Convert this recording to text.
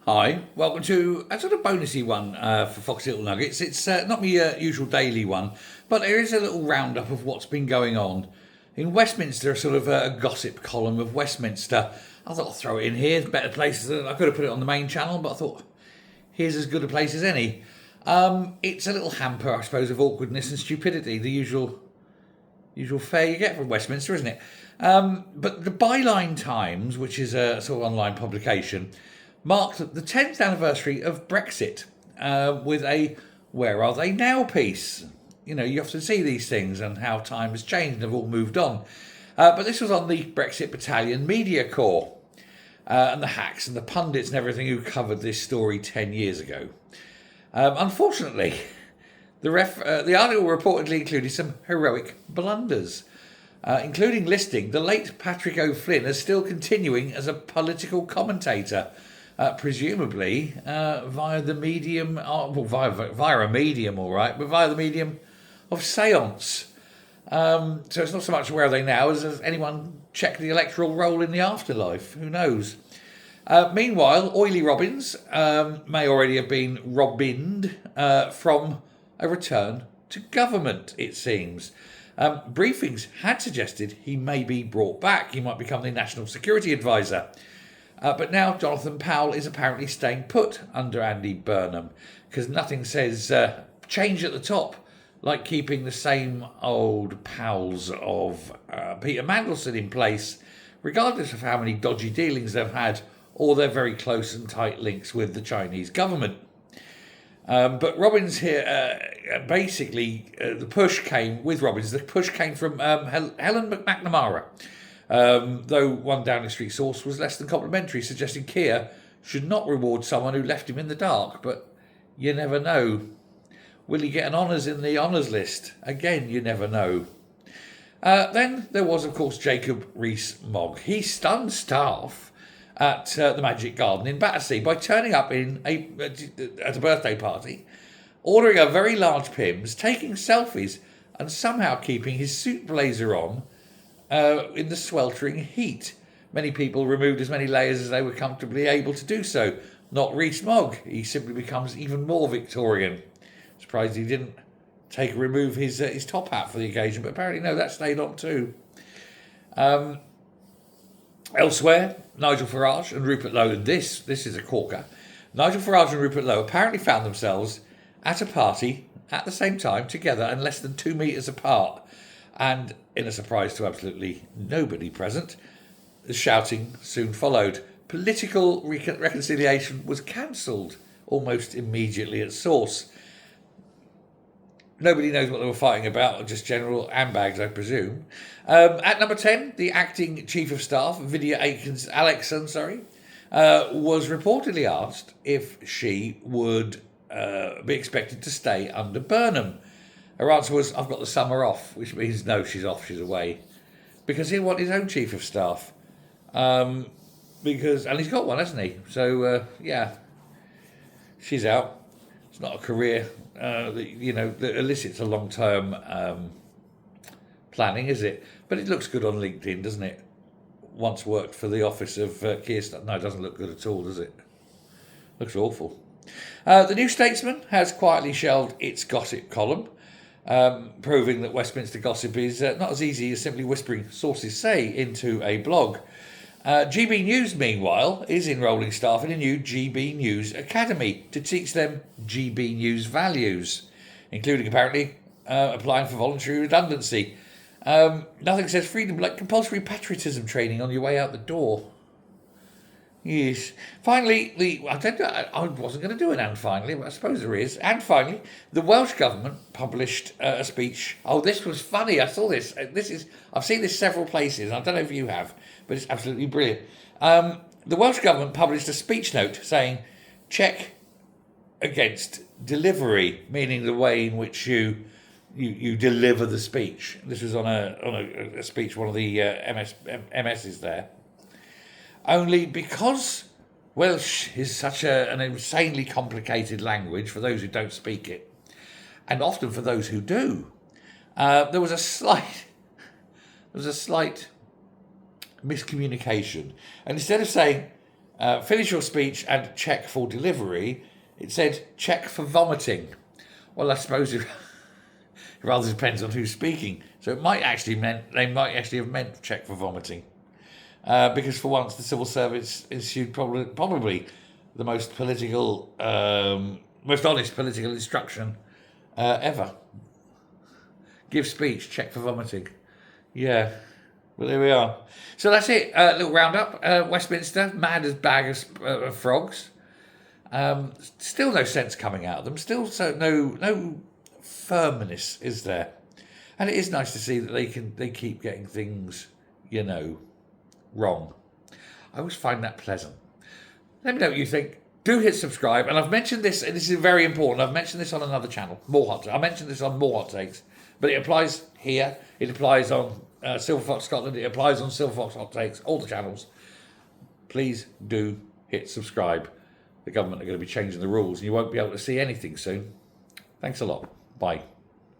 Hi, welcome to a sort of bonusy one for Foxy Little Nuggets. It's not my usual daily one, but there is a little roundup of what's been going on in Westminster, a sort of a gossip column of Westminster. I thought I'll throw it in here. It's better places. I could have put it on the main channel, but I thought here's as good a place as any. It's a little hamper, I suppose, of awkwardness and stupidity, the usual fare you get from Westminster, isn't it? But the Byline Times, which is a sort of online publication, marked the 10th anniversary of Brexit with a "Where Are They Now" piece. You know, you often see these things and how time has changed and have all moved on. But this was on the Brexit Battalion Media Corps and the hacks and the pundits and everything who covered this story 10 years ago. Unfortunately, the article reportedly included some heroic blunders, including listing the late Patrick O'Flynn as still continuing as a political commentator, presumably via the medium, via a medium, all right, but via the medium of seance. So it's not so much where are they now as has anyone checked the electoral roll in the afterlife. Who knows? Meanwhile, Oily Robbins may already have been robbined from a return to government, it seems. Briefings had suggested he may be brought back. He might become the National Security Advisor. But now Jonathan Powell is apparently staying put under Andy Burnham, because nothing says change at the top like keeping the same old pals of Peter Mandelson in place, regardless of how many dodgy dealings they've had or their very close and tight links with the Chinese government. But Robbins here, basically, the push came with Robbins. The push came from Helen McNamara, though one Downing Street source was less than complimentary, suggesting Keir should not reward someone who left him in the dark. But you never know. Will he get an honours in the honours list? Again, you never know. Then there was, of course, Jacob Rees-Mogg. He stunned staff at the Magic Garden in Battersea by turning up at a birthday party, ordering a very large Pimm's, taking selfies, and somehow keeping his suit blazer on in the sweltering heat. Many people removed as many layers as they were comfortably able to do so. Not Rees-Mogg. He simply becomes even more Victorian. Surprised he didn't remove his top hat for the occasion, but apparently no, that stayed on too. Elsewhere, Nigel Farage and Rupert Lowe, and this is a corker. Nigel Farage and Rupert Lowe apparently found themselves at a party at the same time, together and less than 2 metres apart. And in a surprise to absolutely nobody present, the shouting soon followed. Political reconciliation was cancelled almost immediately at source. Nobody knows what they were fighting about, just general handbags, I presume. At number 10, the acting chief of staff, Vidya Alexson, was reportedly asked if she would be expected to stay under Burnham. Her answer was, I've got the summer off, which means no, she's off, she's away. Because he'll want his own chief of staff. And he's got one, hasn't he? So, yeah, she's out. It's not a career that elicits a long-term planning, is it? But it looks good on LinkedIn, doesn't it? Once worked for the office of Keir Starmer. No, it doesn't look good at all, does it? Looks awful. The New Statesman has quietly shelved its gossip column, proving that Westminster gossip is not as easy as simply whispering sources say into a blog. GB News, meanwhile, is enrolling staff in a new GB News Academy to teach them GB News values, including apparently applying for voluntary redundancy. Nothing says freedom like compulsory patriotism training on your way out the door. Yes. Finally, I wasn't going to do an and finally, but I suppose there is. And finally, the Welsh government published a speech. Oh, this was funny. I saw this. I've seen this several places. I don't know if you have, but it's absolutely brilliant. The Welsh government published a speech note saying, check against delivery, meaning the way in which you deliver the speech. This was on a speech, one of the MSs there. Only because Welsh is such an insanely complicated language for those who don't speak it, and often for those who do, there was a slight miscommunication. And instead of saying Finish your speech and check for delivery. It said check for vomiting. Well, I suppose it rather depends on who's speaking. So they might actually have meant check for vomiting. Because for once the civil service issued probably the most most honest political instruction ever. Give speech, check for vomiting. Yeah, well there we are. So that's it. Little roundup. Westminster, mad as bag of frogs. Still no sense coming out of them. Still no firmness is there. And it is nice to see that they keep getting things, wrong. I always find that pleasant. Let me know what you think. Do hit subscribe. And I've mentioned this, and this is very important. I've mentioned this on another channel, I mentioned this on More Hot Takes, but it applies here. It applies on Silver Fox Scotland. It applies on Silver Fox Hot Takes, all the channels. Please do hit subscribe. The government are going to be changing the rules, and you won't be able to see anything soon. Thanks a lot. Bye.